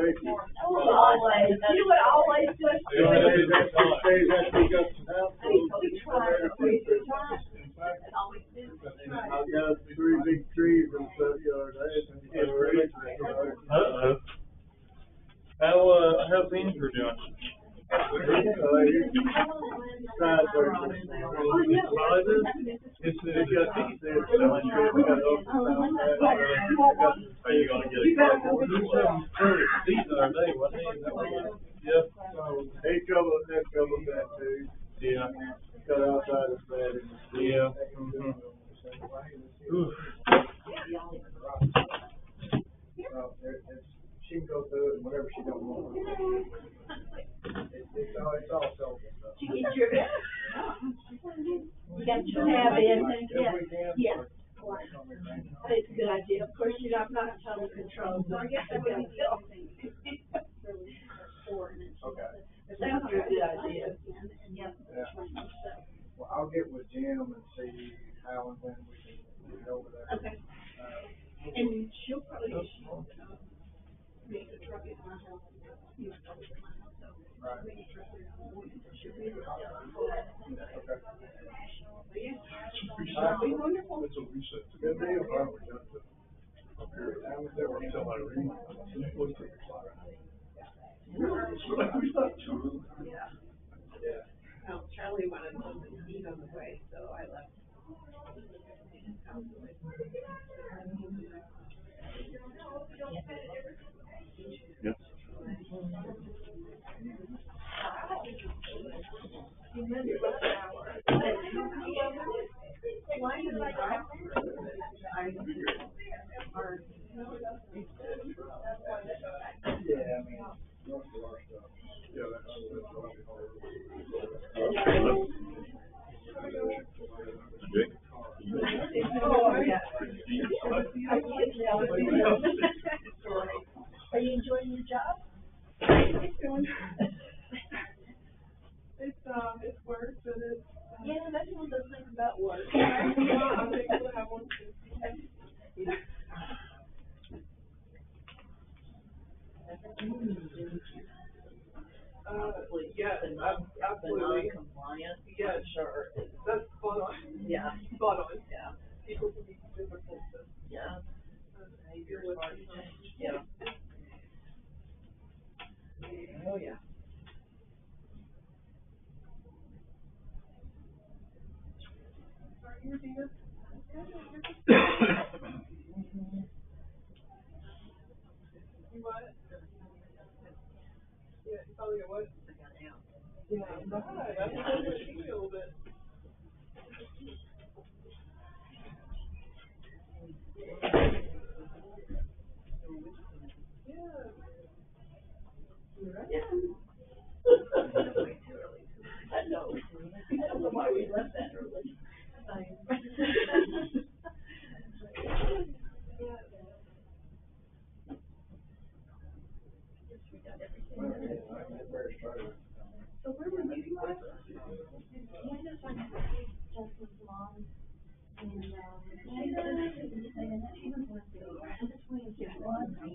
Tracy. Always. You would always just. Yeah, that stays that big up and down. We try to raise the time. And always do. I've got 3 big trees in the front yard. Uh-oh. How's Andrew doing? Are you gonna get a cardboard? Yeah. They trouble that too. Yeah. Cut outside of bed. Yeah. Oof. She can go through it and whatever she don't want. It's all self stuff. She gets your best. You got your habit. Yeah. It's a good idea. Of course, you're not in total control, so I guess I wouldn't feel. Okay. It sounds like a good idea. Yeah. Well, I'll get with Jim and see how and when we can get over there. Okay. And she'll probably, make a truck at my house. Right. Be wonderful. It's a reset. It's a good deal. I was there until I read. Yeah. Well, Charlie wanted something to eat on the way, so I left. Yep. Yeah, I mean, most of our stuff. Yeah, that's Are you enjoying your job? It's work, but it's. Yeah, that's one of those things about work. I think we'll have one. Yeah, absolutely. Compliant. Yeah, sure. That's spot on. Yeah. Spot on. Yeah. People can be difficult to. Yeah. Behavior with. Yeah. Oh, yeah. Are you Regina? You what? Yeah, you probably got what? Yeah, right. I think that's what she feel a little bit. Yeah. Yeah. I know. I don't know why we left that early. So where were you? Justin's mom, and she was going to be in between one and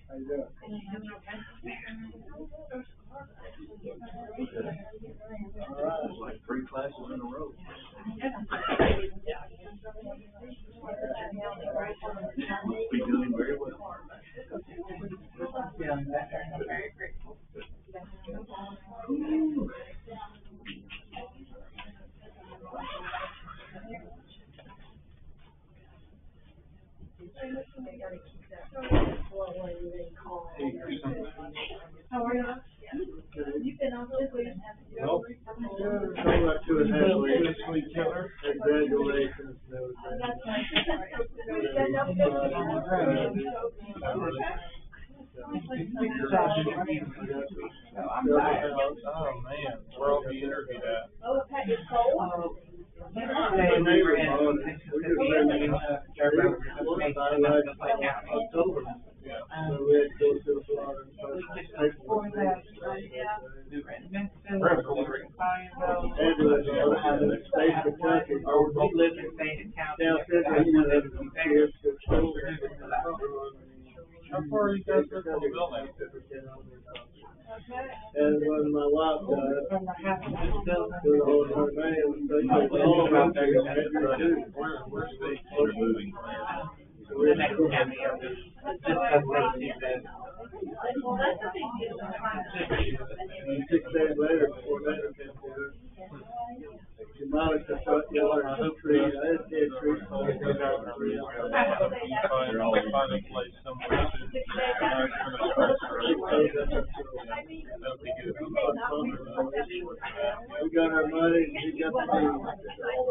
how you doing? All right. Like 3 classes in a row. Must be doing very well. Yeah, I'm very grateful. How are you? You've been on this week? Nope. Probably about 2.5 weeks. Congratulations. Oh, man. Where all the interviewed at? Oh, it's cold. October. Yeah. So we had to go to the Florida. He lived in Fayette County. Down there, you know, kids go to school. far are you guys are from the building? And when my wife died, the whole her name, they took all about that. Where's the moving? The next county over. Just as they do that. Well, that's a big deal. And 6 days later, before that, I came here. Demolished the front yard, took trees, I had dead trees, so I took out the trees. Find a place somewhere to, that'd be good. We got our money, we got the trees.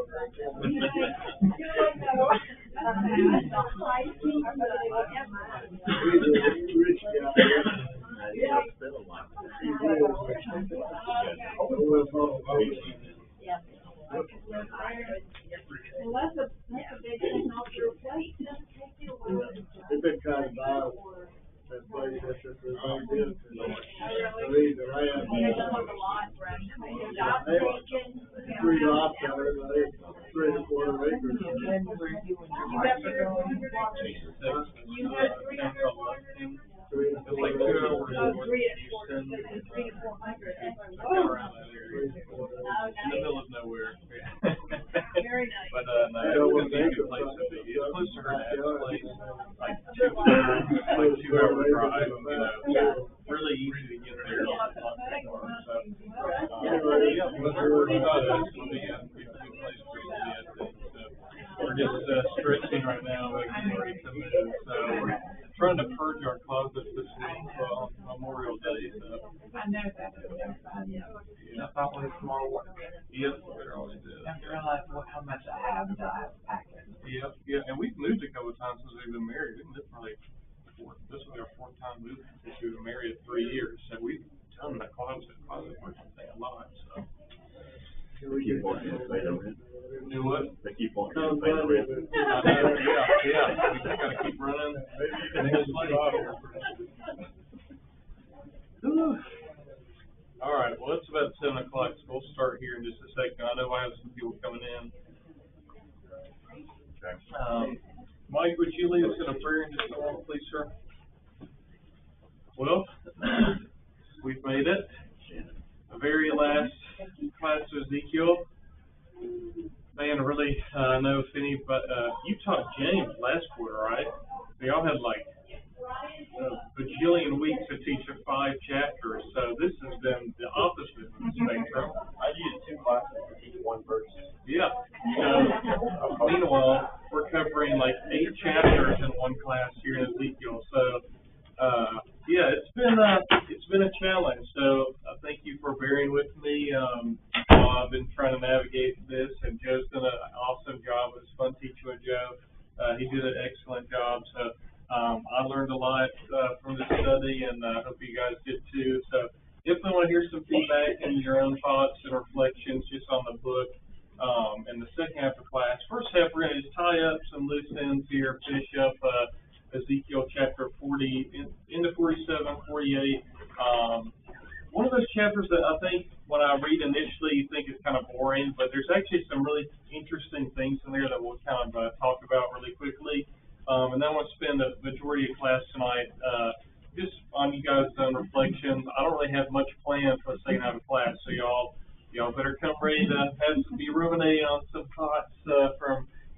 Rich guy. Well, that's a big thing off your plate. They've been trying to buy that place, that's just what they did. Leave the land. Three lots out there, like 3 1/4 acres. When were you and your You wife got your going? 400 acres? You got 3 acres? 3 It's like 2 hours Oh, north of 3 Houston. 3 to 400. Around that area. In the middle of nowhere. Very nice. But, no, it's gonna be a good place to be. It's close to her dad's place, like 2 hour drive, really easy to get there. Not too far, so. Yeah, but we're excited. It's gonna be a good place for us to be, I think, so. We're just, stressing right now, like, we're ready to move, so we're trying to purge our closet this week, on Memorial Day, so. I know that. That's always more work. Yep, there always is. I have to realize how much I have to pack it. Yep, yeah, and we've moved a couple of times since we've been married. We've lived probably this will be our 4th time moving since we've been married at 3 years. So we've done that closet work thing a lot, so. We keep wanting to pay the rent. Do what? They keep wanting to pay the rent. Yeah, we just gotta keep running. Maybe you can Whew. All right, well, it's about 7 o'clock, so we'll start here in just a second. I know I have some people coming in. Mike, would you lead us in a prayer in just a moment, please, sir? Well, we've made it. The very last class of Ezekiel. Man, really, I know if any, but you taught James last quarter, right? They all had like a bajillion weeks to teach 5 chapters, so this has been the opposite of the spectrum. I used 2 classes to teach 1 verse. Yeah. So, meanwhile, we're covering like 8 chapters in 1 class here in Ezekiel. So, yeah, it's been a challenge. So, thank you for bearing with me. I've been trying to navigate this, and Joe's done an awesome job. It was fun teaching with Joe. He did an excellent job. So, I learned a lot from this study, and I hope you guys did too. So, definitely want to hear some feedback and your own thoughts and reflections just on the book. In the second half of class. First half, we're going to just tie up some loose ends here, finish up Ezekiel chapter 40, into 47, 48. One of those chapters that I think when I read initially you think is kind of boring, but there's actually some really interesting things in there that we'll kind of talk about really quickly. And then I want to spend the majority of class tonight just on you guys' own reflections. I don't really have much planned for the second half of class, so y'all better come ready to be ruminating on some thoughts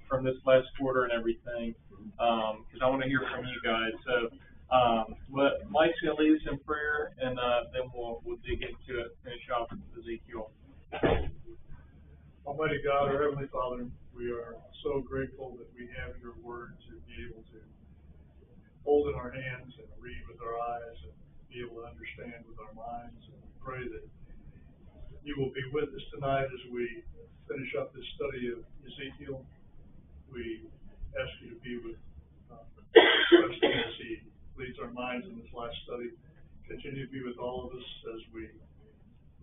from this last quarter and everything, because I want to hear from you guys. So, but Mike's going to lead us in prayer, and then we'll dig into it, finish off with Ezekiel. Almighty God, our Heavenly Father, we are so grateful that we have your word to be able to hold in our hands and read with our eyes and be able to understand with our minds. And we pray that you will be with us tonight as we finish up this study of Ezekiel. We ask you to be with Preston as he leads our minds in this last study. Continue to be with all of us as we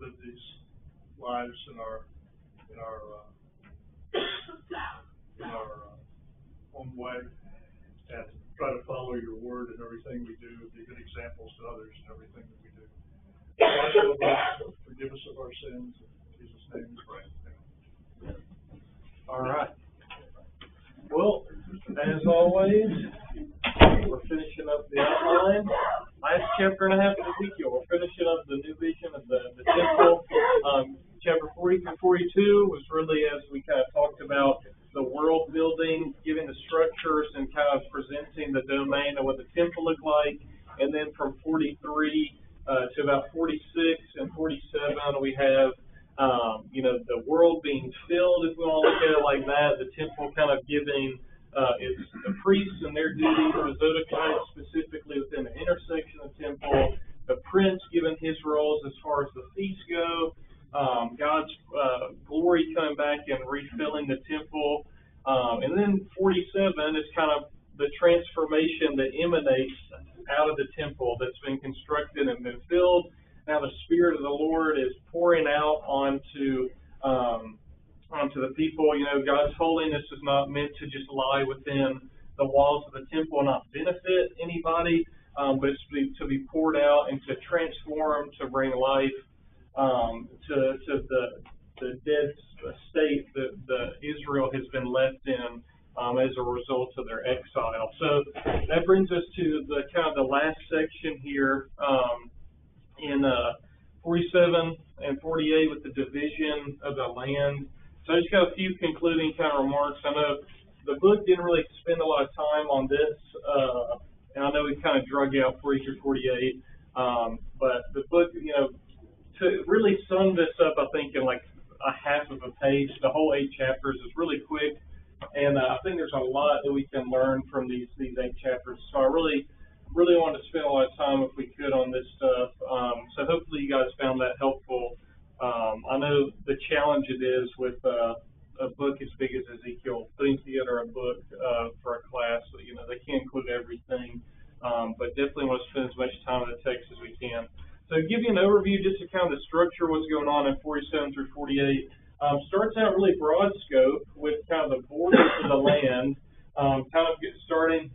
live these lives in our own way, and try to follow your word in everything we do, be good examples to others in everything that we do. Forgive us of our sins. In Jesus' name we pray. All right. Well, as always, We're finishing up the outline. Last chapter and a half of Ezekiel. We're finishing up the new vision of the temple. Chapter 40 through 42 was really, as we kind of talked about, the world building, giving the structures and kind of presenting the domain of what the temple looked like. And then from 43 to about 46 and 47, we have, the world being filled, if we want to look at it like that, the temple kind of giving it's the priests and their duties, the Zodiakites specifically within the intersection of the temple, the prince giving his roles as far as the feasts go, God's glory coming back and refilling the temple, and then 47 is kind of the transformation that emanates out of the temple that's been constructed and been filled. Now the Spirit of the Lord is pouring out onto the people. God's holiness is not meant to just lie within the walls of the temple and not benefit anybody, but it's to be poured out and to transform, to bring life to the dead state that Israel has been left in as a result of their exile. So that brings us to the kind of the last section here in 47 and 48 with the division of the land. So I just got a few concluding kind of remarks. I know the book didn't really spend a lot of time on this, and I know we kind of drug out 40 through 48, but the book, to really sum this up, I think in like a half of a page, the whole 8 chapters is really quick, and I think there's a lot that we can learn from these 8 chapters. So I really wanted to spend a lot of time, if we could, on this stuff. So hopefully you guys found that helpful. I know the challenge it is with a book as big as Ezekiel, putting together a book for a class. They can't include everything, but definitely want to spend as much time in the text as we can. So to give you an overview, just to kind of the structure, what's going on in 47 through 48. Starts out really broad scope with kind of the borders of the land, kind of starting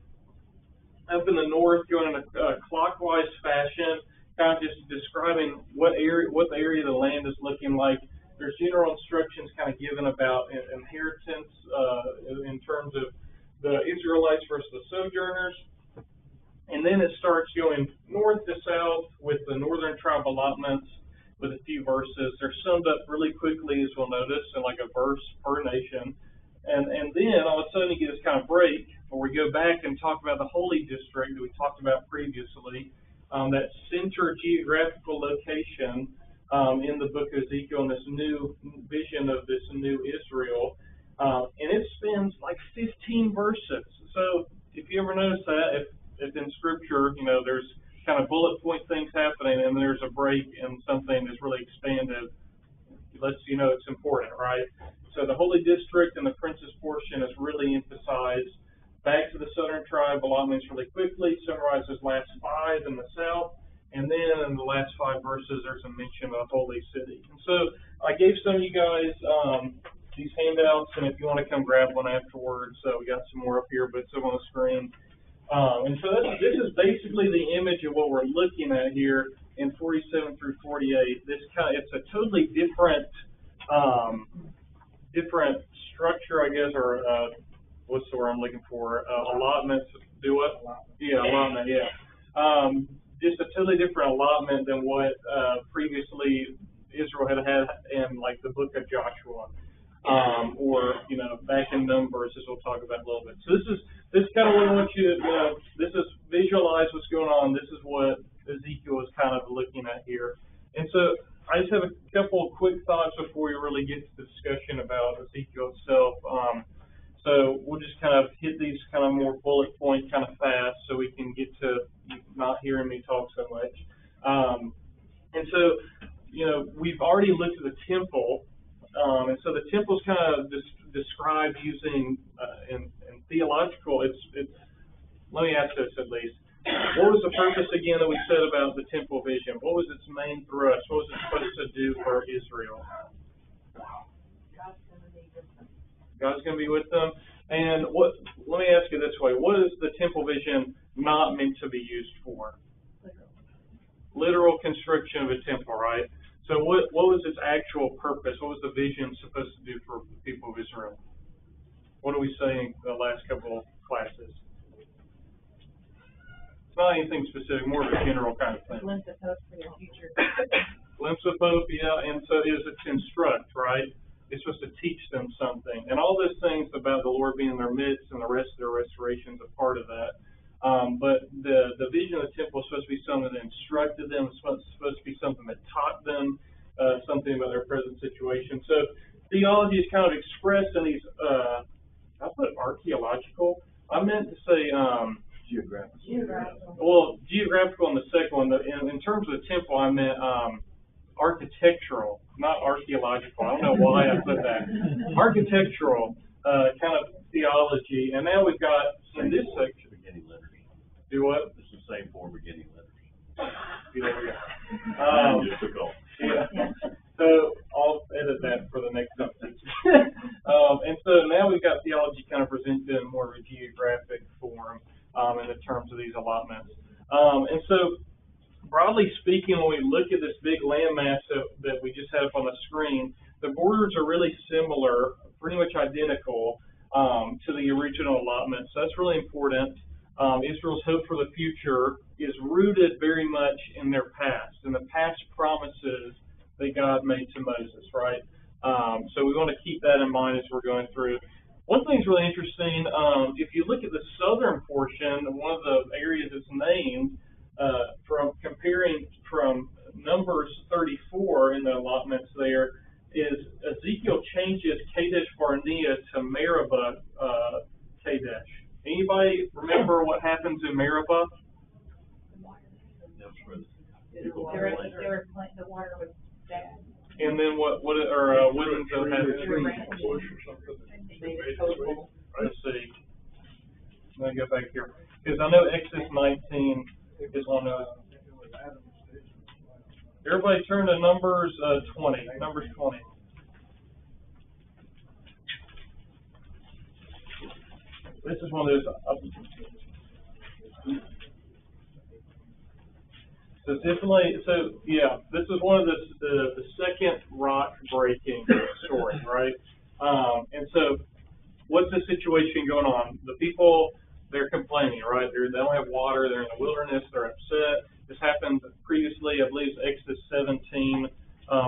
up in the north, going in a clockwise fashion, kind of just describing what the area of the land is looking like. There's general instructions kind of given about inheritance in terms of the Israelites versus the sojourners. And then it starts going north to south with the northern tribe allotments with a few verses. They're summed up really quickly, as we'll notice, in like a verse per nation. And then all of a sudden you get this kind of break where we go back and talk about the holy district that we talked about previously, that center geographical location in the book of Ezekiel, and this new vision of this new Israel. And it spans like 15 verses. So if you ever notice that, if in Scripture, there's kind of bullet point things happening and there's a break in something that's really expanded, it lets you know it's important, right? So the holy district and the prince's portion is really emphasized. Back to the southern tribe allotments really quickly, summarizes last 5 in the south, and then in the last 5 verses there's a mention of the holy city. And so I gave some of you guys these handouts, and if you want to come grab one afterwards, so we got some more up here, but some on the screen. And so this is basically the image of what we're looking at here in 47 through 48. It's a totally different structure, I guess, or what's the word I'm looking for? Allotments. Do what? Yeah, allotment. Yeah. Just a totally different allotment than what previously Israel had in like the book of Joshua. Or back in Numbers, as we'll talk about a little bit. So this is kind of what I want you to, this is visualize what's going on. This is what Ezekiel is kind of looking at here. And so I just have a couple of quick thoughts before we really get to the discussion about Ezekiel itself. So we'll just kind of hit these kind of more bullet point kind of fast so we can get to not hearing me talk so much. And so, we've already looked at the temple. And so the temple's kind of described using in theological. Let me ask this at least. What was the purpose again that we said about the temple vision? What was its main thrust? What was it supposed to do for Israel? God's going to be with them. And let me ask you this way: what is the temple vision not meant to be used for? Literal construction of a temple, right? So what was its actual purpose? What was the vision supposed to do for the people of Israel? What are we saying the last couple of classes? It's not anything specific, more of a general kind of thing. Glimpse of hope for their future. Glimpse of hope, yeah, and so is it to instruct, right? It's supposed to teach them something. And all those things about the Lord being in their midst and the rest of their restoration is a part of that. But the vision of the temple is supposed to be something that instructed them. It's supposed to be something that taught them something about their present situation. So theology is kind of expressed in these, I put archaeological. I meant to say Geographical. well, geographical in the second one. In terms of the temple, I meant architectural, not archaeological. I don't know why I put that. Architectural kind of theology. And now we've got in this section. Beginning letters. Do what? It's the same for beginning letters. There we go. Just took off. Yeah. So I'll edit that for the next update. And so now we've got theology kind of presented in more of a geographic form in the terms of these allotments. And so broadly speaking, when we look at this big landmass that we just had up on the screen, the borders are really similar, pretty much identical to the original allotment. So that's really important. Israel's hope for the future is rooted very much in their past, in the past promises that God made to Moses, right? So we want to keep that in mind as we're going through. One thing's really interesting, if you look at the southern portion, one of the areas that's named, from comparing from Numbers 34 in the allotments there, is Ezekiel changes Kadesh Barnea to Meribah Kadesh. Anybody remember what happens in Meribah? The water was bad. And then what ends up happening? Bush or something. Let's see. Let me go back here. Because I know Exodus 19 is one of those. Everybody turn to Numbers 20. Numbers 20. This is one of those. So definitely, this is one of the second rock breaking story, right? And so, what's the situation going on? The people, they're complaining, right? They don't have water. They're in the wilderness. They're upset. This happened previously, I believe, Exodus 17,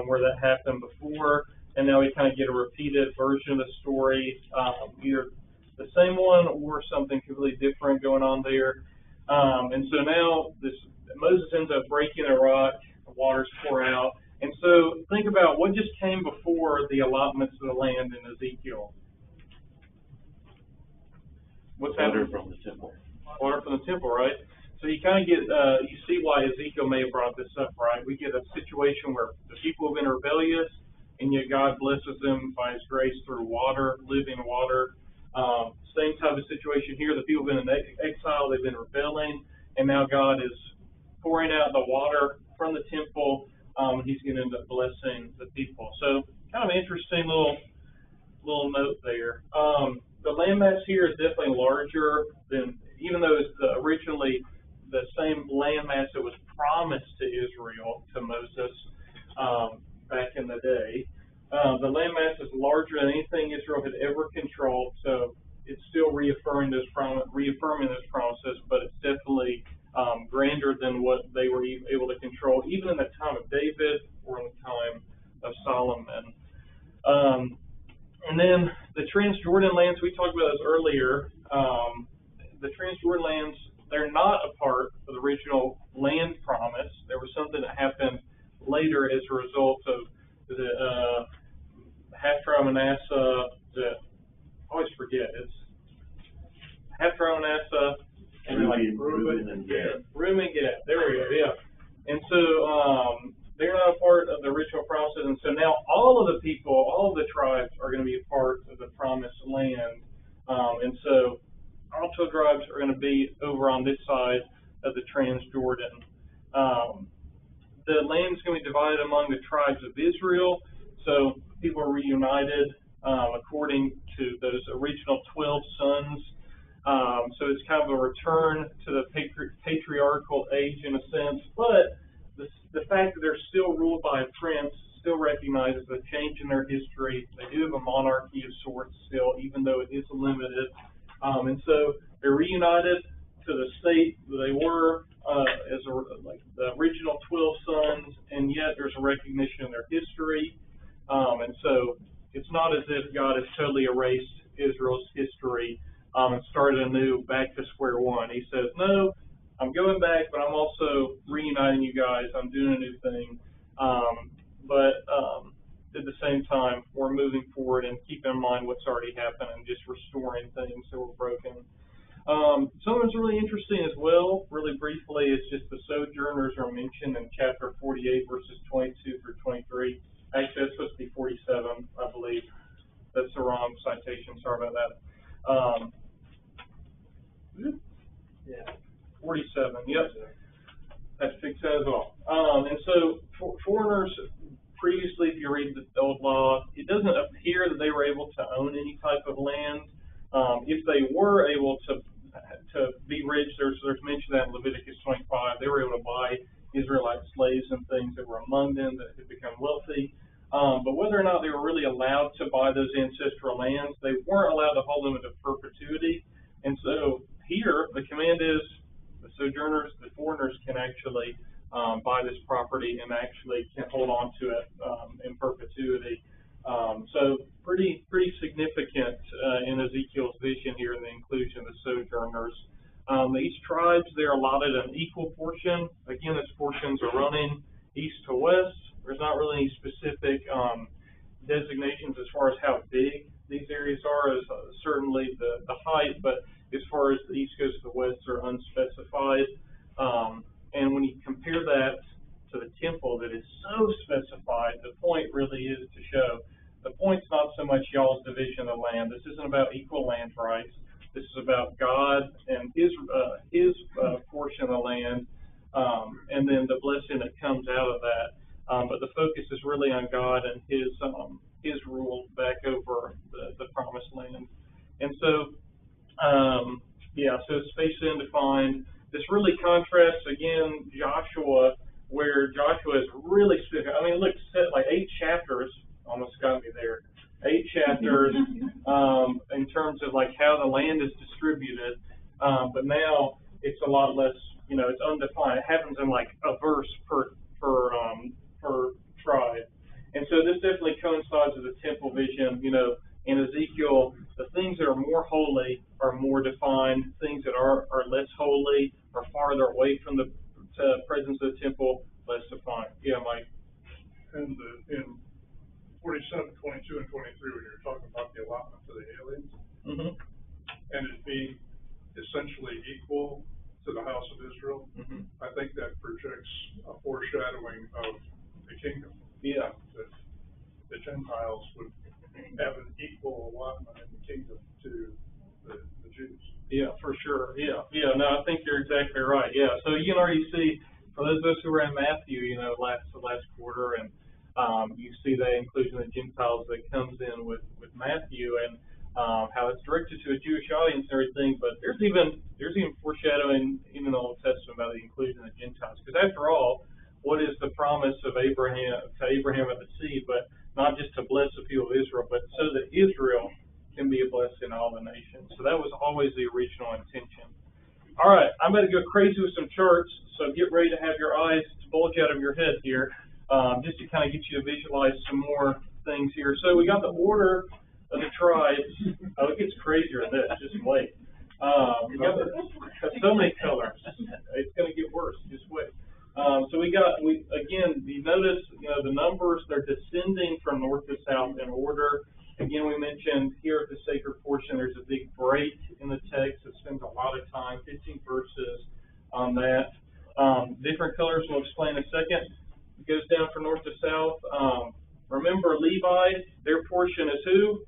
where that happened before, and now we kind of get a repeated version of the story, either the same one or something completely different going on there. And so now Moses ends up breaking a rock, the waters pour out. And so think about what just came before the allotments of the land in Ezekiel. What's happening? Water from the temple. Water from the temple, right? So you kind of get, you see why Ezekiel may have brought this up, right? We get a situation where the people have been rebellious, and yet God blesses them by His grace through water, living water. Same type of situation here. The people have been in exile, they've been rebelling, and now God is pouring out the water from the temple, and He's going to end up blessing the people. So kind of interesting little note there. The landmass here is definitely larger than, even though it's originally the same landmass that was promised to Israel, to Moses, back in the day. The landmass is larger than anything Israel had ever controlled, so it's still reaffirming those promises, but it's definitely grander than what they were able to control, even in the time of David or in the time of Solomon. And then the Transjordan lands, we talked about those earlier. The Transjordan lands, they're not a part of the original land promise. There was something that happened later as a result of the half-tribe Manasseh. I always forget. It's half-tribe Manasseh and Reuben and Gad. Reuben and Gad. There we go. Yeah. And so they're not a part of the original promises, and so now all of the people, all of the tribes are going to be a part of the promised land. And so all 12 tribes are going to be over on this side of the Transjordan. The land is going to be divided among the tribes of Israel, so people are reunited according to those original 12 sons. So it's kind of a return to the patriarchal age in a sense, but the fact that they're still ruled by a prince still recognizes a change in their history. They do have a monarchy of sorts still, even though it is limited. And so they're reunited to the state that they were recognition of their history. And so it's not as if God has totally erased Israel's history and started anew back to square one. He says, no, I'm going back, but I'm also reuniting you guys. I'm doing a new thing. But at the same time, we're moving forward and keeping in mind what's already happened and just restoring things that were broken. Something that's really interesting as well, really briefly, is just the sojourners are mentioned in chapter 48, verses 22 through 23. Actually, that's supposed to be 47, I believe. That's the wrong citation. Sorry about that. Yeah. 47, yep. That's fixed that as well. And so, foreigners, previously, if you read the old law, it doesn't appear that they were able to own any type of land. If they were able to be rich, there's mention that in Leviticus 25, they were able to buy Israelite slaves and things that were among them that had become wealthy. But whether or not they were really allowed to buy those ancestral lands, they weren't allowed to hold them into perpetuity. And so here, the command is the sojourners, the foreigners can actually buy this property and actually can hold on to it in perpetuity. So pretty significant in Ezekiel's vision here in the inclusion of the sojourners. Each tribes, they're allotted an equal portion. Again, those portions are running east to west. There's not really any specific designations as far as how big these areas are, as certainly the height, but as far as the east goes to the west, are unspecified. And when you compare that to the temple that is so specified, the point really is to show the point's not so much y'all's division of land. This isn't about equal land rights. This is about God and His portion of the land, and then the blessing that comes out of that. But the focus is really on God and His rule back over the promised land. And so, so space undefined. This really contrasts again Joshua, where Joshua is really specific. I mean, look, like 8 chapters. Almost got me there. 8 chapters in terms of like how the land is distributed, but now it's a lot less. It's undefined. It happens in like a verse per tribe, and so this definitely coincides with the temple vision. In Ezekiel, the things that are more holy are more defined. Things that are less holy are farther away from the presence of the temple, less defined. Yeah, Mike. And in 47, 22, and 23, when you're talking about the allotment to the aliens, and it being essentially equal to the house of Israel, I think that projects a foreshadowing of the kingdom. Yeah. That the Gentiles would have an equal allotment in the kingdom to the Jews. Yeah, for sure. Yeah. No, I think you're exactly right. Yeah. So you can already see, for those of us who were in Matthew, the last quarter, and you see that inclusion of Gentiles that comes in with Matthew, and how it's directed to a Jewish audience and everything. But there's even foreshadowing in the Old Testament about the inclusion of Gentiles. Because after all, what is the promise of Abraham of the seed? But not just to bless the people of Israel, but so that Israel can be a blessing to all the nations. So that was always the original intention. All right, I'm going to go crazy with some charts, so get ready to have your eyes bulge out of your head here, just to kind of get you to visualize some more things here. So we got the order of the tribes. Oh, it gets crazier than this. Just wait. We got so many colors. It's going to get worse. Just wait. So again, you notice, the numbers, they're descending from north to south in order. Again, we mentioned here at the sacred portion, there's a big break in the text that spends a lot of time, 15 verses on that. Different colors we'll explain in a second. It goes down from north to south. Remember, Levi, their portion is who?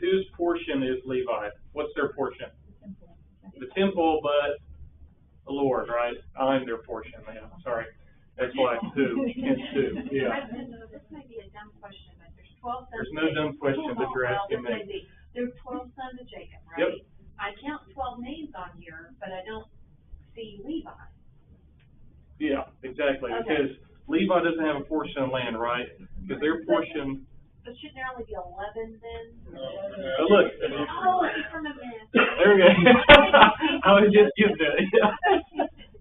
Whose portion is Levi? What's their portion? The temple, but the Lord, right? I'm their portion. Yeah, sorry. That's why who? Hence who. Yeah. This may be a dumb question, but there's 12 sons. There's no dumb question that you're asking me. There's 12 sons of Jacob, right? Yep. I count 12 names on here, but I don't see Levi. Yeah, exactly. Okay. Because Levi doesn't have a portion of land, right? Because their portion. So shouldn't there only be 11 then? Look. Oh, he's from a mess. There we go. I was just getting to it.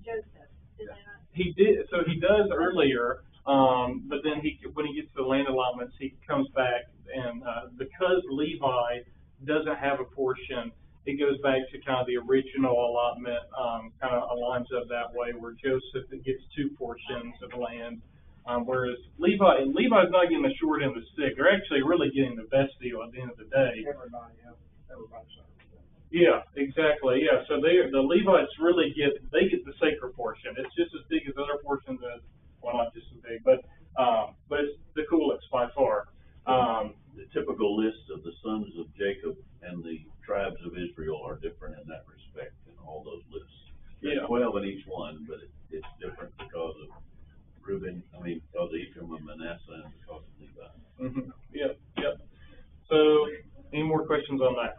Joseph, did they not? He did, so he does earlier, but then when he gets to the land allotments, he comes back and, because Levi doesn't have a portion, it goes back to kind of the original allotment, kind of aligns up that way, where Joseph gets 2 portions of land, whereas Levi's not getting the short end of the stick. They're actually really getting the best deal at the end of the day. Everybody's. Yeah, exactly. Yeah, so the Levites really get the sacred portion. It's just as big as other portions, well, not just as big, but it's the coolest by far. The typical list of the sons of Jacob and the tribes of Israel are different in that respect in all those lists. There's 12 in each one, but it's different because of because of Ephraim and Manasseh and because of Levi. Mm-hmm. Yep. So, any more questions on that?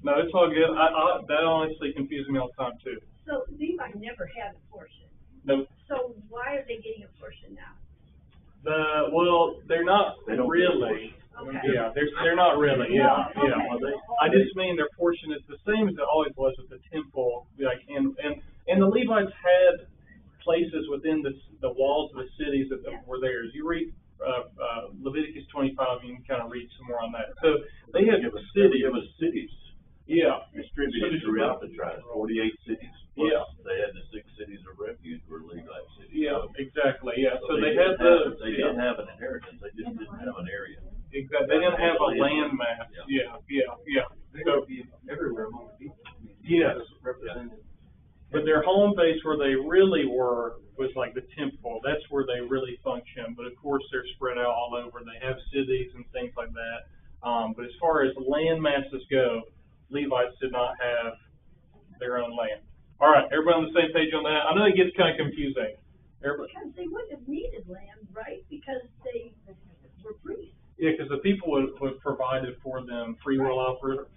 No, it's all good. That honestly confuses me all the time too. So Levi never had a portion. No. So why are they getting a portion now? Well, they're not really. Okay. Yeah, they're not really. Yeah, No, yeah. okay. I just mean their portion is the same as it always was with the temple. Like, and the Levites had places within the walls of the cities that were theirs. You read Leviticus 25, you can kind of read some more on that. So they had cities. It was cities. Yeah. Distributed throughout the tribes, 48 cities. Plus Yeah. They had the 6 cities of refuge were Levite cities. Yeah, exactly. Yeah. So they did had those. They did have an inheritance. They just didn't have an area. Exactly. They didn't have a land mass. Yeah. They would be everywhere among the people. Yes. Represented. But their home base where they really were was like the temple. That's where they really function. But of course they're spread out all over. They have cities and things like that. But as far as land masses go, Levites did not have their own land. All right, everybody on the same page on that? I know it gets kind of confusing. Everybody. Because they wouldn't have needed land, right? Because they were priests. Yeah, because the people would provided for them free will offerings,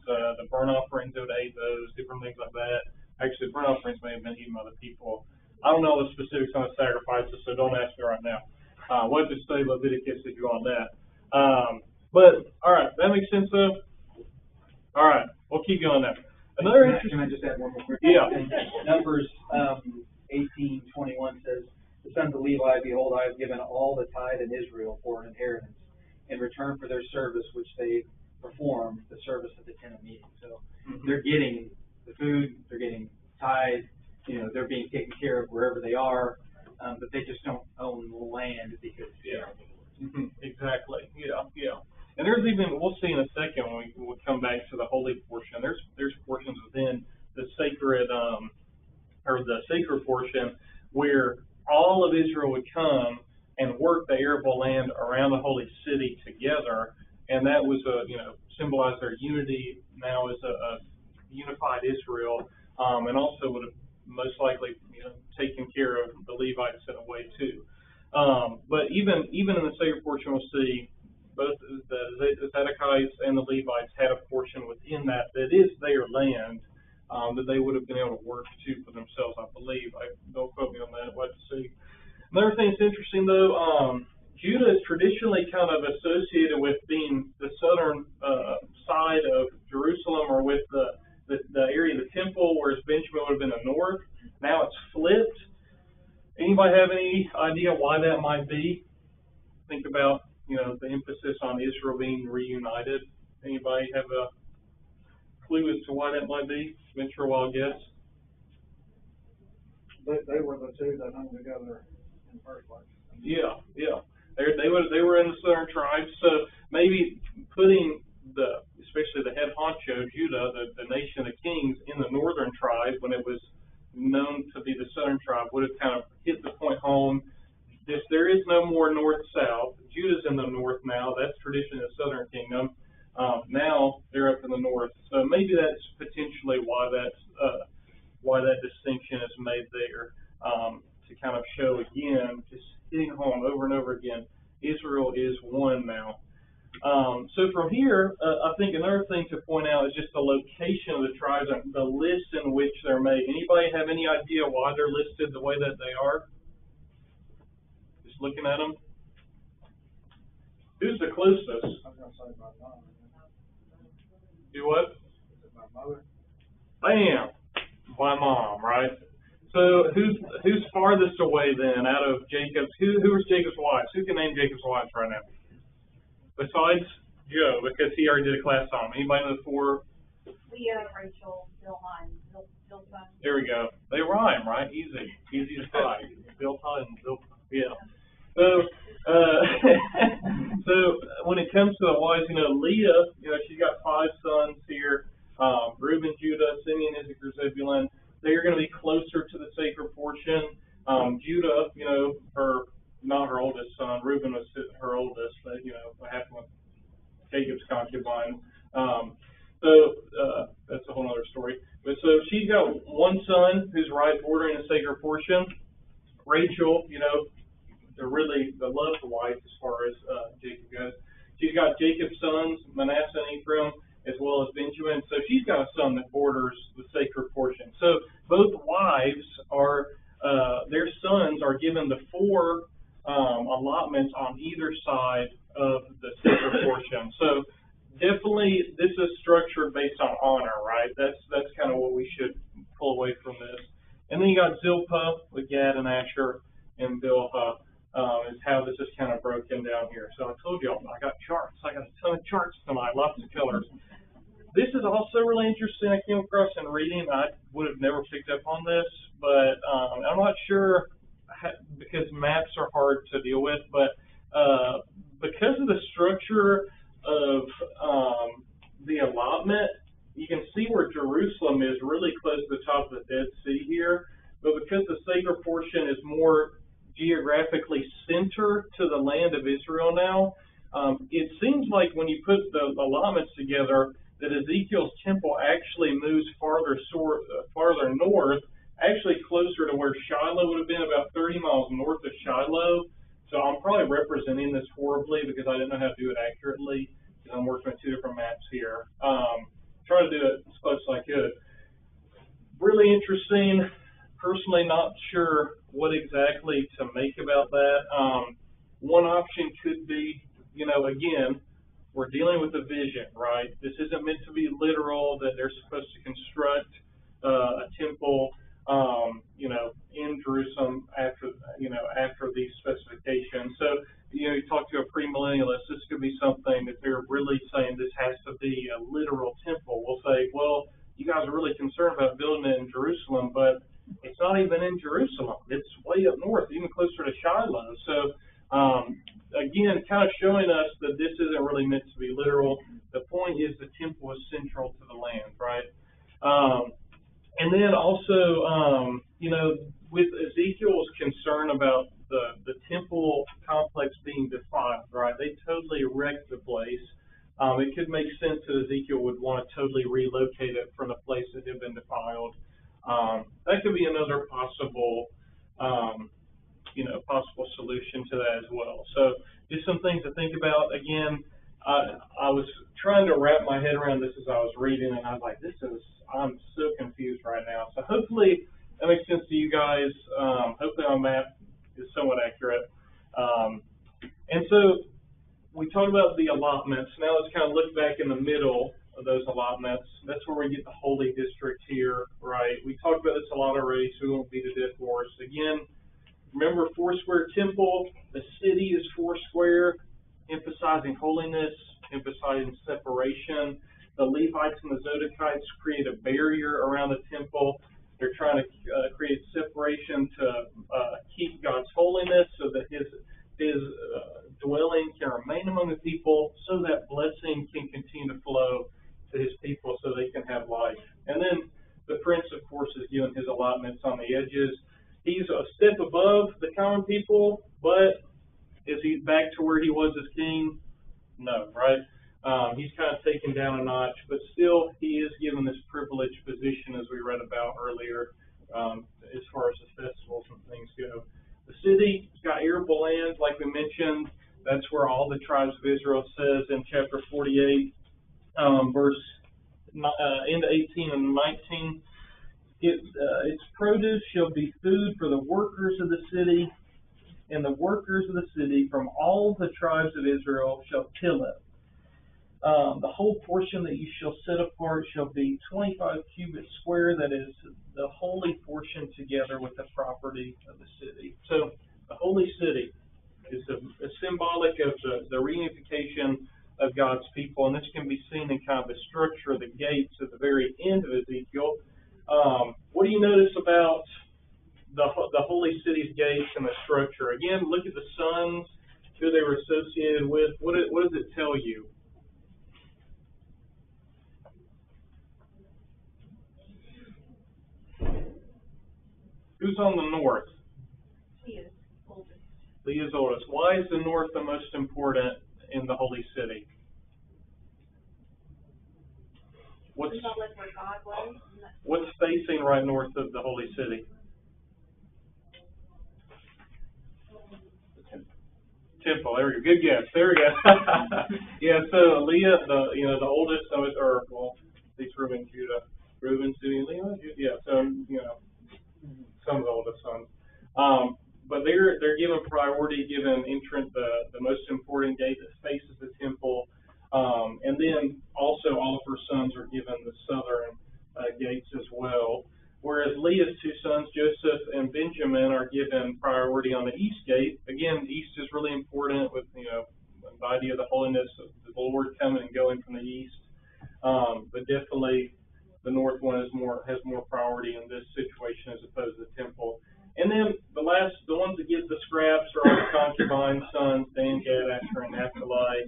the burnt offerings, they would ate those, different things like that. Actually, burnt offerings may have been eaten by the people. I don't know the specifics on the sacrifices, so don't ask me right now. We'll just study Leviticus if you want that. But all right, that makes sense though. All right, we'll keep going now. Another interesting. Can I just add one more quick? Yeah. Numbers 18:21 says, "The sons of Levi, behold, I have given all the tithe in Israel for an inheritance, in return for their service which they performed, the service of the tent of meeting." So they're getting the food, they're getting tithe, they're being taken care of wherever they are, but they just don't own the land because. Exactly. Yeah. And there's even, we'll see in a second when we come back to the holy portion. There's portions within the sacred sacred portion where all of Israel would come and work the arable land around the holy city together, and that was symbolized their unity now as a unified Israel, and also would have most likely taken care of the Levites in a way too. But even in the sacred portion, we'll see both the Zedekites and the Levites had a portion within that is their land, that they would have been able to work to for themselves, I believe. Don't quote me on that. We'll have to see. Another thing that's interesting, though, Judah is traditionally kind of associated with being the southern side of Jerusalem, or with the area of the temple, whereas Benjamin would have been the north. Now it's flipped. Anybody have any idea why that might be? Think about, the emphasis on Israel being reunited. Anybody have a clue as to why that might be? Venture a wild guess. They were the two that hung together in the first place. Yeah. They were in the southern tribes, so maybe putting especially the head honcho, Judah, the nation of kings, in the northern tribe when it was known to be the southern tribe would have kind of hit the point home. There is no more north-south. Judah's in the north now. That's tradition of the southern kingdom. Now they're up in the north. So maybe that's potentially why that distinction is made there, to kind of show again, just hitting home over and over again, Israel is one now. So from here, I think another thing to point out is just the location of the tribes, and the list in which they're made. Anybody have any idea why they're listed the way that they are? Just looking at them. who's the closest? I was gonna say my mom. Do what? Is it my mother? Bam! By mom, right? So who's farthest away then out of Jacob's? Who is Jacob's wives? Who can name Jacob's wives right now? Besides Joe, because he already did a class on him. Anybody know the four? Leah, Rachel, Bilhah, and Zilpah. There we go. They rhyme, right? Easy to find. Bilhah and Zilpah. Yeah. So, so when it comes to the wives, Leah, she's got 5 sons here. Reuben, Judah, Simeon, Issachar, Zebulun. They're going to be closer to the sacred portion. Judah, not her oldest son. Reuben was her oldest, but what happened with Jacob's concubine. That's a whole other story. But so she's got one son who's right bordering the sacred portion. Rachel, the loved wife as far as Jacob goes. She's got Jacob's sons, Manasseh and Ephraim, as well as Benjamin. So she's got a son that borders the sacred portion. So both wives their sons are given the 4 allotments on either side of the sacred portion. So definitely this is structured based on honor, right? That's kind of what we should pull away from this. And then you got Zilpah with Gad and Asher and Bilhah. Is how this is kind of broken down here. So I told y'all, I got charts. I got a ton of charts tonight, lots of colors. This is also really interesting. I came across in reading. I would have never picked up on this, but I'm not sure because maps are hard to deal with, but because of the structure of the allotment, you can see where Jerusalem is really close to the top of the Dead Sea here, but because the sacred portion is more geographically center to the land of Israel now, it seems like when you put the allotments together that Ezekiel's temple actually moves farther north, actually closer to where Shiloh would have been, about 30 miles north of Shiloh. So I'm probably representing this horribly because I didn't know how to do it accurately because I'm working with 2 different maps here. Trying to do it as close as I could. Really interesting. Personally, not sure what exactly to make about that. One option could be, again, we're dealing with a vision, right? This isn't meant to be literal that they're supposed to construct a temple, in Jerusalem after these specifications. So, you talk to a premillennialist, this could be something that they're really saying this has to be a literal temple. We'll say, well, you guys are really concerned about building it in Jerusalem, but it's not even in Jerusalem. It's way up north, even closer to Shiloh. So, again, kind of showing us that this isn't really meant to be literal. The point is the temple is central to the land, right? And then also, with Ezekiel's concern about the temple complex being defiled, right? They totally wrecked the place. It could make sense that Ezekiel would want to totally relocate it from the place that had been defiled. That could be another possible solution to that as well. So just some things to think about. Again, I was trying to wrap my head around this as I was reading, and I was like, I'm so confused right now. So hopefully that makes sense to you guys. Hopefully my map is somewhat accurate. And so we talked about the allotments. Now let's kind of look back in the middle of those allotments. That's where we get the holy district here, right? We talked about this a lot already, so we won't beat a dead horse. Again, remember 4-square temple, the city is 4 square, emphasizing holiness, emphasizing separation. The Levites and the Zodiakites create a barrier around the temple. They're trying to create separation to keep God's holiness so that his dwelling can remain among the people, so that blessing can continue to flow to his people so they can have life. And then the prince, of course, is given his allotments on the edges. He's a step above the common people, but is he back to where he was as king? No, right? He's kind of taken down a notch, but still he is given this privileged position as we read about earlier, as far as the festivals and things go. The city's got arable land, like we mentioned. That's where all the tribes of Israel says in chapter 48, verse into 18 and 19. Its produce shall be food for the workers of the city. and the workers of the city from all the tribes of Israel shall till it. The whole portion that you shall set apart shall be 25 cubits square, that is the holy portion together with the property of the city. So the holy city is a symbolic of the reunification of God's people, and this can be seen in kind of the structure of the gates at the very end of Ezekiel. What do you notice about the holy city's gates and the structure? Again, look at the sons, who they were associated with. What does it tell you? Who's on the north? Leah's oldest. Leah's oldest. Why is the north the most important in the holy city? What's where God was. what's facing right north of the holy city? Temple. There we go. Good guess. There we go. Yeah. So Leah, the oldest, at least Reuben, Judah, Leah. Yeah. So some of the oldest sons. But they're given priority, given entrance, the most important gate that faces the temple, and then also all of her sons are given the southern gates as well. Whereas Leah's two sons, Joseph and Benjamin, are given priority on the east gate. Again, east is really important with the idea of the holiness of the Lord coming and going from the east. But definitely the north one has more priority in this situation as opposed to the temple. And then the ones that get the scraps are all the concubine sons, Dan, Gad, Asher, and Naphtali.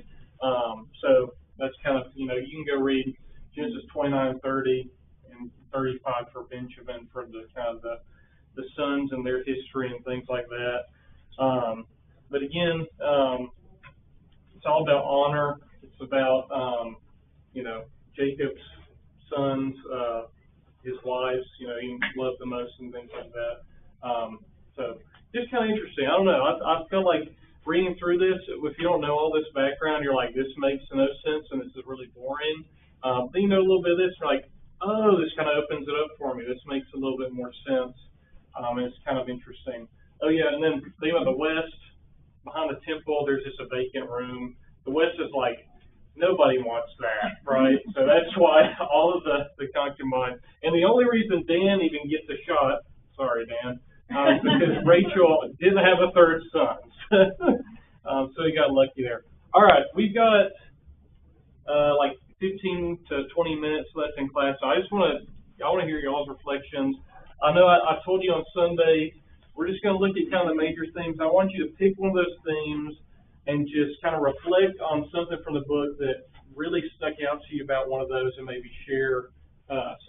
So that's kind of, you can go read Genesis 29 and 30 and 35 for Benjamin for the kind of the sons and their history and things like that. But again, it's all about honor. It's about, Jacob's sons, his wives, he loved the most and things like that. So just kind of interesting. I don't know. I feel like reading through this, if you don't know all this background, you're like, this makes no sense and this is really boring. Then you know a little bit of this, you're like, oh, this kind of opens it up for me. This makes a little bit more sense. And it's kind of interesting. Oh yeah, and then think about the west, behind the temple, there's just a vacant room. The west is like, nobody wants that, right? So that's why all of the concubines, and the only reason Dan even gets a shot, sorry Dan, is because Rachel didn't have a third son. So he got lucky there. All right, we've got like 15 to 20 minutes left in class. So I want to hear y'all's reflections. I know I told you on Sunday, we're just going to look at kind of the major themes. I want you to pick one of those themes and just kind of reflect on something from the book that really stuck out to you about one of those, and maybe share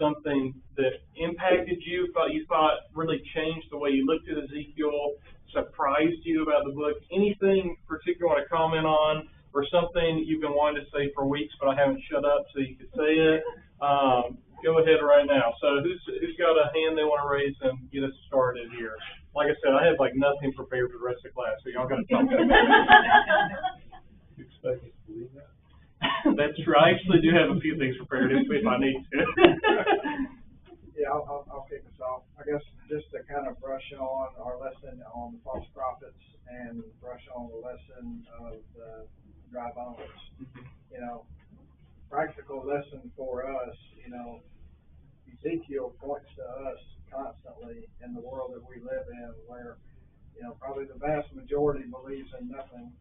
something that impacted you, you thought really changed the way you looked at Ezekiel, surprised you about the book. Anything particular you want to comment on, or something you've been wanting to say for weeks but I haven't shut up so you could say it? Go ahead right now. So who's got a hand they want to raise and get us started here? Like I said, I have like nothing prepared for the rest of the class, so y'all got to talk. You expect us to believe that? That's true. I actually do have a few things prepared if I need to. Yeah, I'll kick us off. I guess just to kind of brush on our lesson on the false prophets and brush on the lesson of the dry bones. Practical lesson for us, Ezekiel points to us constantly in the world that we live in, where, probably the vast majority believes in nothing.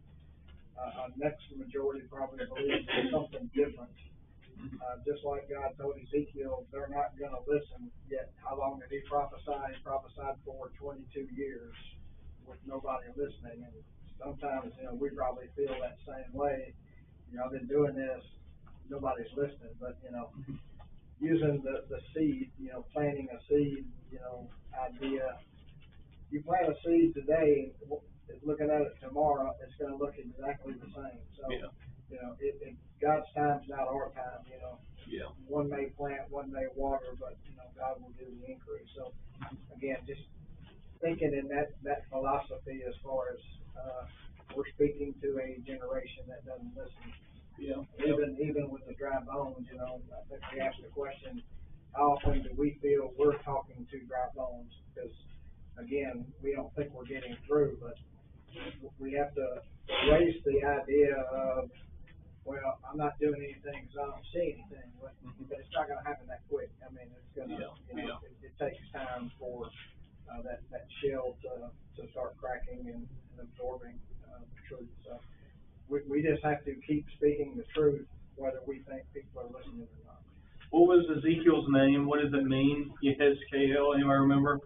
Next majority probably believes in something different. Just like God told Ezekiel, they're not going to listen. Yet, how long did he prophesy? He prophesied for 22 years with nobody listening. And sometimes, we probably feel that same way. I've been doing this, nobody's listening. But, using the seed, planting a seed, idea. You plant a seed today, looking at it tomorrow, it's going to look exactly the same. So, God's time's not our time. Yeah. One may plant, one may water, but God will do the increase. So, again, just thinking in that philosophy as far as we're speaking to a generation that doesn't listen. Even with the dry bones, I think we asked the question, how often do we feel we're talking to dry bones? Because, again, we don't think we're getting through, but we have to raise the idea of, well, I'm not doing anything because I don't see anything, but it's not gonna happen that quick. I mean, it's gonna, it takes time for, that shell to start cracking and absorbing, the truth. So we just have to keep speaking the truth, whether we think people are listening or not. What was Ezekiel's name? What does it mean? Ezekiel, anybody remember?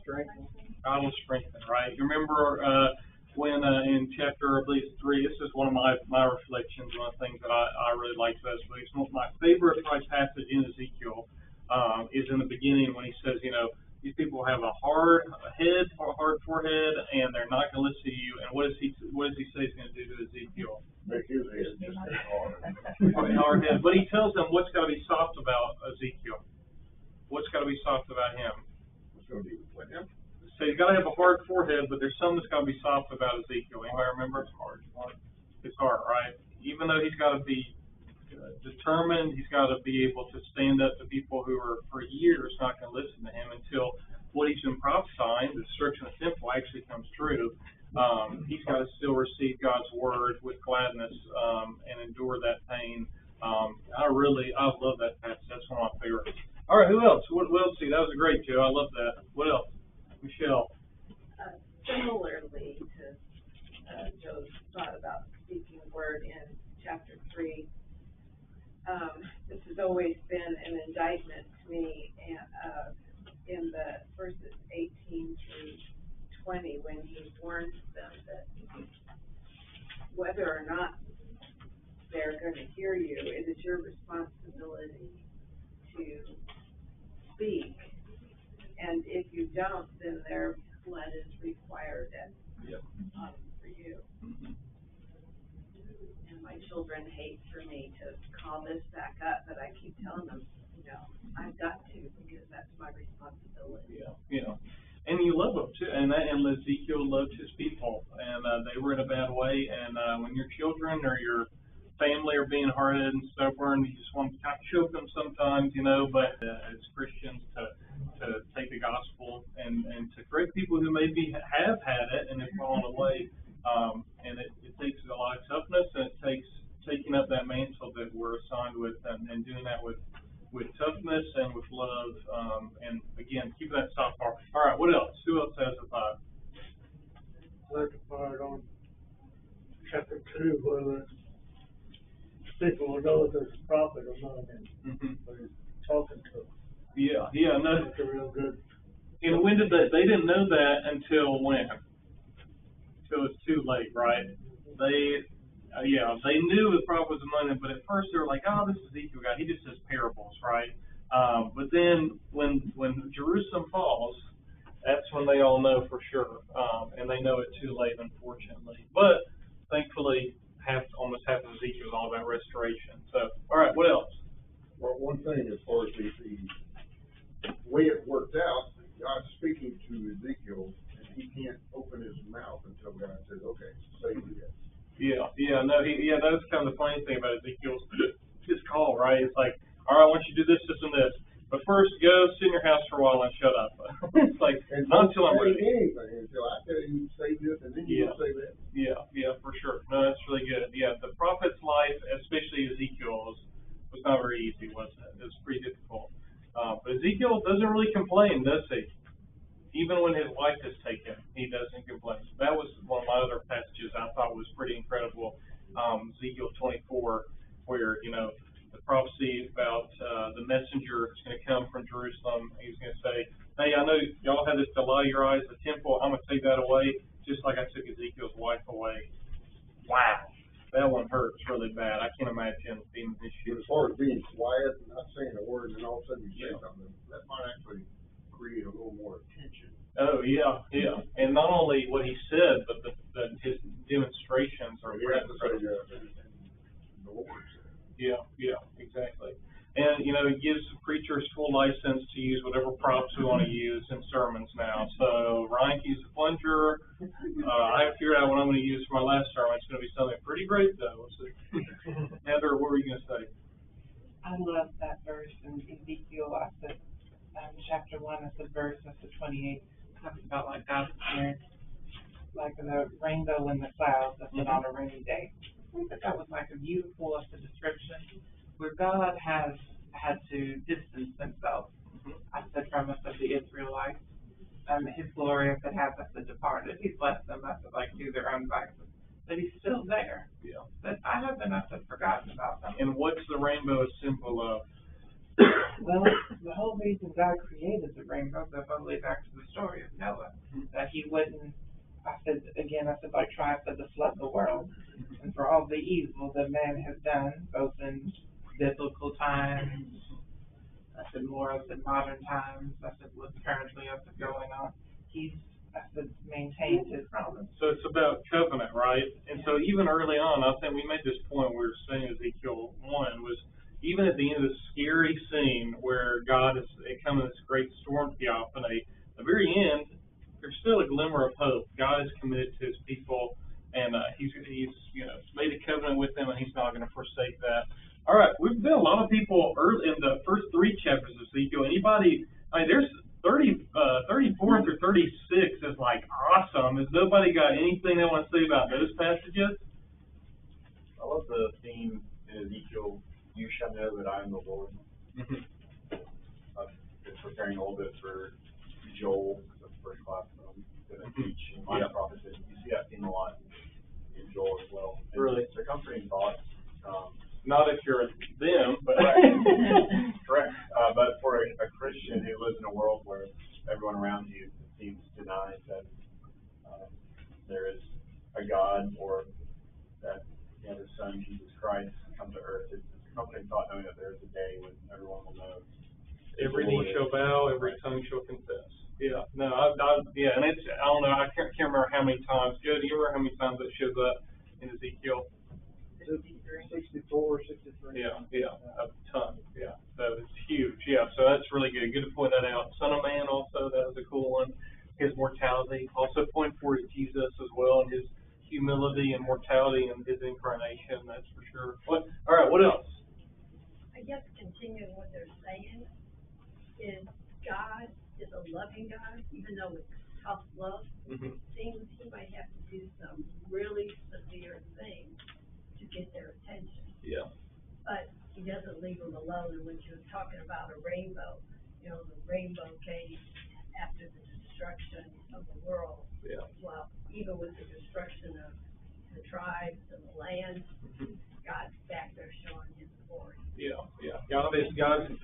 Strengthen. God will strengthen, right? You remember, when, in chapter, I believe, 3, this is one of my reflections, one of the things that I really like best. But it's my favorite passage in Ezekiel, is in the beginning when he says, these people have a hard head, or a hard forehead, and they're not going to listen to you. And what does he say he's going to do to Ezekiel? Make his head just as hard. Hard head. But he tells them what's got to be soft about Ezekiel. What's got to be soft about him? What's going to be with him? So he's got to have a hard forehead, but there's something that's got to be soft about Ezekiel. Anybody remember? It's hard. It's hard, right? Even though he's got to be determined, he's got to be able to stand up to people who are for years not going to listen to him until what he's been prophesying, the destruction of the temple, actually comes true. He's got to still receive God's word with gladness, and endure that pain. I love that passage. That's one of my favorites. All right, who else? What else? See, that was a great, Joe. I love that. What else? Michelle. Similarly to Joe's thought about speaking the word in chapter 3, this has always been an indictment to me in the verses 18 through 20 when he warns them that whether or not they're going to hear you, it is your responsibility to speak. And if you don't, then their blood is required for you. And my children hate for me to call this back up, but I keep telling them, I've got to, because that's my responsibility. Yeah. And you love them too, and Ezekiel loved his people, and they were in a bad way. And when your children or your family are being hard-headed and stubborn, you just want to kind of choke them sometimes, But as Christians, to take the gospel and to correct people who maybe have had it and have fallen away, and it takes a lot of toughness, and it takes taking up that mantle that we're assigned with, and doing that with toughness and with love, and again, keep that soft heart. All right, what else? Who else has a thought? I'd like to fire on chapter 2, whether people will know if there's a prophet or not. But he's talking to them. Yeah, no. That's a real good. And when did they didn't know that until when? Until it's too late, right? They knew the prophet was among them, but at first they were like, oh, this is Ezekiel guy. He just says parables, right? But then when Jerusalem falls, that's when they all know for sure. And they know it too late, unfortunately. But thankfully, almost half of Ezekiel is all about restoration. So, all right, what else? Well, one thing as far as the way it worked out, God's speaking to Ezekiel, and he can't open his mouth until God says, okay, say this. That was kind of the funny thing about Ezekiel's his call, right? It's like, all right, I want you to do this, this, and this. But first, go sit in your house for a while and shut up. It's like, and not until I'm ready. Anything until I tell you to say this, and then you say that. Yeah, for sure. No, that's really good. Yeah, the prophet's life, especially Ezekiel's, was not very easy, was it? It was pretty difficult. But Ezekiel doesn't really complain, does he? Even when his wife is taken, he doesn't complain. That was one of my other passages I thought was pretty incredible. Ezekiel 24, where, the prophecy about the messenger is going to come from Jerusalem. He's going to say, hey, I know y'all have this delight of your eyes, the temple. I'm going to take that away, just like I took Ezekiel's wife away. Wow. That one hurts really bad. I can't imagine being in his shoes. As far as being quiet and not saying a word, and all of a sudden you say something, that might actually create a little more attention. Oh, yeah. And not only what he said, but his demonstrations are pretty incredible. The Lord said. Yeah, exactly. And, it gives preachers full license to use whatever props we want to use in sermons now. So, Ryan can use the plunger. I haven't figured out what I'm going to use for my last sermon. It's going to be something pretty great, though. Let's see. Heather, what were you going to say? I love that verse in Ezekiel. I said, chapter 1, it's the verse, that's the 28th. Talks about like God's Spirit like the rainbow in the clouds, I said, on a rainy day. I think that was like a beautiful description where God has had to distance himself, I said, from us of the Israelites. His glory, if it has, I said, departed. He's left them, I said, like, to their own devices. But he's still there. Yeah. But I haven't, I said, forgotten about them. And what's the rainbow a symbol of? Well, the whole reason God created the rainbow goes all the way back to the story of Noah, that he wouldn't, I said, like try to flood the world, and for all the evil that man has done, both in biblical times, I said, more of the modern times, I said, what's currently going on, he's, I said, maintained his promise. So it's about covenant, right? And so even early on, I think we made this point where we were saying Ezekiel 1 was, even at the end of the scary scene where God is coming this great storm theophany, at the very end, there's still a glimmer of hope. God is committed to his people, and he's made a covenant with them, and he's not going to forsake that. All right, we've been a lot of people early in the first 3 chapters of Ezekiel. Anybody? I mean, there's 34 through 36 is like awesome. Has nobody got anything they want to say about those passages? I love the theme in Ezekiel, you shall know that I am the Lord. Mm-hmm. I've been preparing a little bit for Joel, the first class that I'm going to teach in my prophecy. You see that theme a lot in Joel as well. And really? They're comforting thoughts. Not if you're them, but correct. But for a Christian who lives in a world where everyone around you seems denies that there is a God, or that his Son Jesus Christ come to earth, it's a comforting thought knowing that there is a day when everyone will know. Every knee shall bow, every tongue shall confess. Yeah, no, and it's, I don't know, I can't remember how many times. Joe, do you remember how many times that shows up in Ezekiel? 64, 63. Yeah, a ton. Yeah, so it's huge. Yeah, so that's really good. Good to point that out. Son of Man also, that was a cool one. His mortality also point forward to Jesus as well, and his humility and mortality and his incarnation. That's for sure. All right, what else? I guess continuing what they're saying is God is a loving God, even though it's tough love. Mm-hmm. It seems he might have to do some really severe things to get their attention. Yeah. But he doesn't leave them alone. And when you're talking about a rainbow, the rainbow came after the destruction of the world. Yeah. Well, even with the destruction of the tribes and the land, God's back there showing his glory. Yeah. God,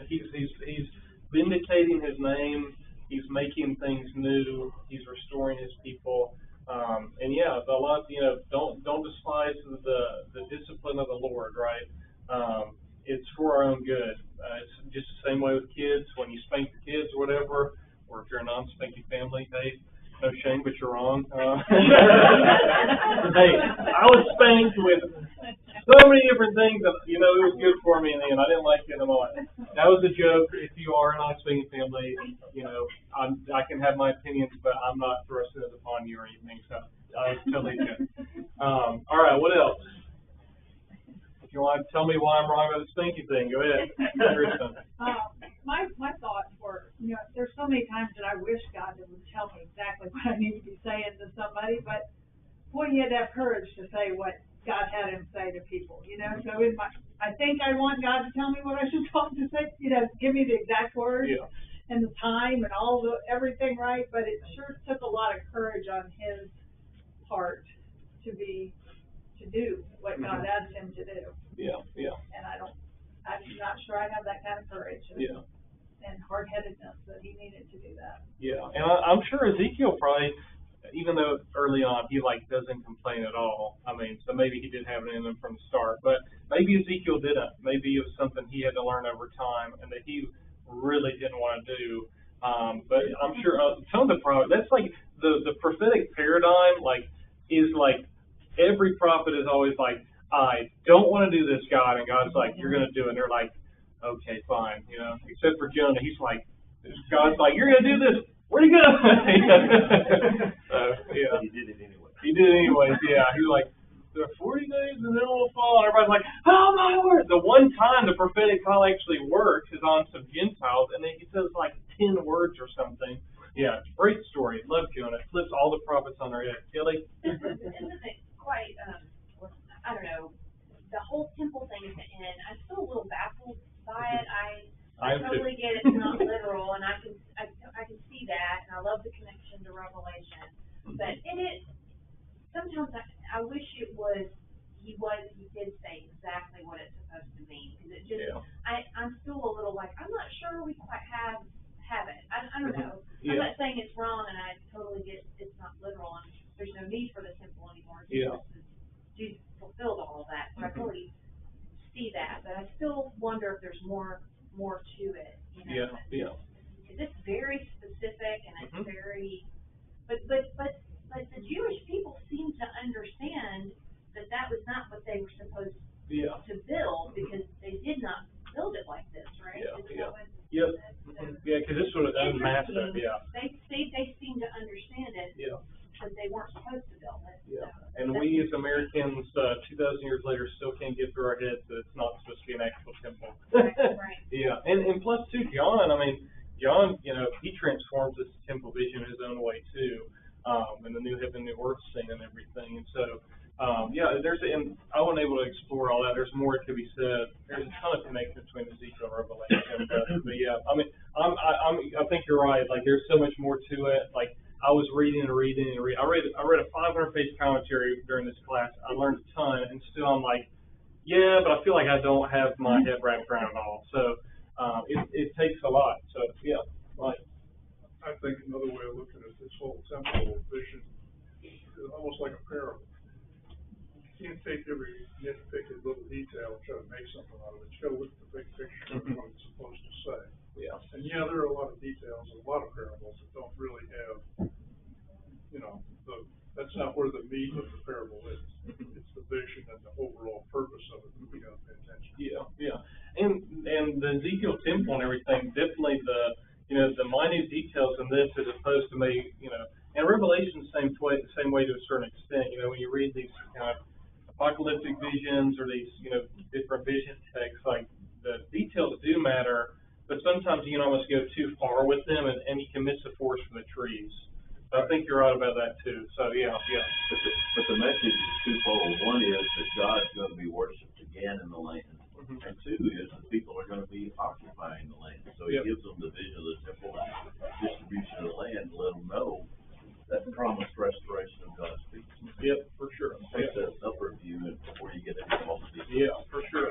he's vindicating his name. He's making things new. He's restoring his people. And yeah, a lot, don't despise the discipline of the Lord, right? It's for our own good. It's just the same way with kids. When you spank the kids or whatever, or if you're a non-spanking family, hey, no shame, but you're wrong. Hey, I was spanked with so many different things that, it was good for me in the end. I didn't like it at all. That was a joke. If you are a non-spanking family, I can have my opinions, but I'm not thrusting it upon you or anything, so I was totally good. All right, what else? If you want to tell me why I'm wrong about the spanking thing, go ahead. My thoughts were, there's so many times that I wish God would tell me exactly what I need to be saying to somebody, but boy, he had to have courage to say what God had him say to people, So I think I want God to tell me what I should tell him to say, give me the exact words and the time and everything right, but it sure took a lot of courage on his part to do what God asked him to do. Yeah. And I'm not sure I have that kind of courage. And hard-headedness that he needed to do that. Yeah, and I'm sure Ezekiel probably, even though early on he doesn't complain at all. I mean, so maybe he did have it in him from the start, but maybe Ezekiel didn't. Maybe it was something he had to learn over time, and that he really didn't want to do. But I'm sure some of the prophets. That's like the prophetic paradigm. Is every prophet is always like, I don't want to do this, God, and God's like, you're going to do it. And they're like, okay, fine, except for Jonah, he's like, God's like, you're going to do this, where'd he go? So, yeah. He did it anyway. Yeah. He's like, there are 40 days and then we'll fall. And everybody's like, oh my word. The one time the prophetic call actually works is on some Gentiles, and then he says 10 words or something. Yeah, great story. Love Jonah. Flips all the prophets on their head. Kelly? whole temple thing at the end, I'm still a little baffled by it. I I'm too. totally get it's not literal, and I can see that, and I love the connection to Revelation. But it is, sometimes I wish it was, he did say exactly what it's supposed to mean, because it just, I'm still a little like, I'm not sure we quite have it. I don't know. I'm not saying it's wrong, and I totally get it's not literal, and there's no need for the temple anymore. Jesus fulfilled all of that, so I totally see that, but I still wonder if there's more to it, you know? Because it's very specific, and it's very, but the Jewish people seem to understand that was not what they were supposed to build, because they did not build it like this, right? Because this sort of unmasked it, They seem to understand it, but they weren't supposed to build it. So and we as Americans, 2,000 years later, still can't get through our heads that it's not supposed to be an actual temple. Right. And plus too, John, you know, he transforms this temple vision his own way too, and the new heaven, new earth scene and everything. And so, and I wasn't able to explore all that. There's more to be said. There's a ton of connection between Ezekiel and Revelation. But yeah, I think you're right. Like, there's so much more to it. Like, I was reading. I read a 500-page commentary during this class. I learned a ton, and still I'm like, but I feel like I don't have my head wrapped around it all. So it takes a lot. So right. I think another way of looking at this whole temple vision is almost like a parable. You can't take every nitpicky little detail and try to make something out of it. You got to look at the big picture of what it's supposed to say. And there are a lot of details and a lot of parables that don't really have, that's not where the meat of the parable is. It's the vision and the overall purpose of it that we got to pay attention to. And the Ezekiel temple and everything, definitely the minute details in this as opposed to maybe, and Revelation the same way to a certain extent. When you read these kind of apocalyptic visions or these, different vision texts, like the details do matter, but sometimes you can almost go too far with them and you can miss the forest from the trees. So I think you're right about that too. So But the message is twofold. One is that God's going to be worshipped again in the land. And two is that people are going to be occupying the land. So he gives them the vision of the temple and distribution of the land to let them know that promised restoration of God's people. For sure. Take the upper view before you get into all the details. For sure.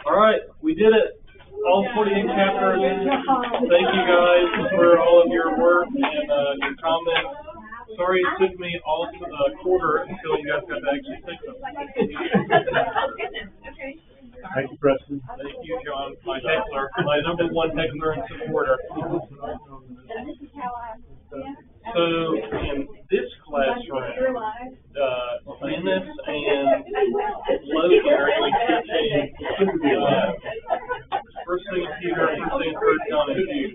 All right, we did it. All 48 chapters. Thank you guys for all of your work and your comments. Sorry it took me all quarter until you guys got to actually fix them. Thank you, Preston. Thank you, John, my heckler, my number one heckler and supporter. So in this classroom, Dennis and Logan are going to be teaching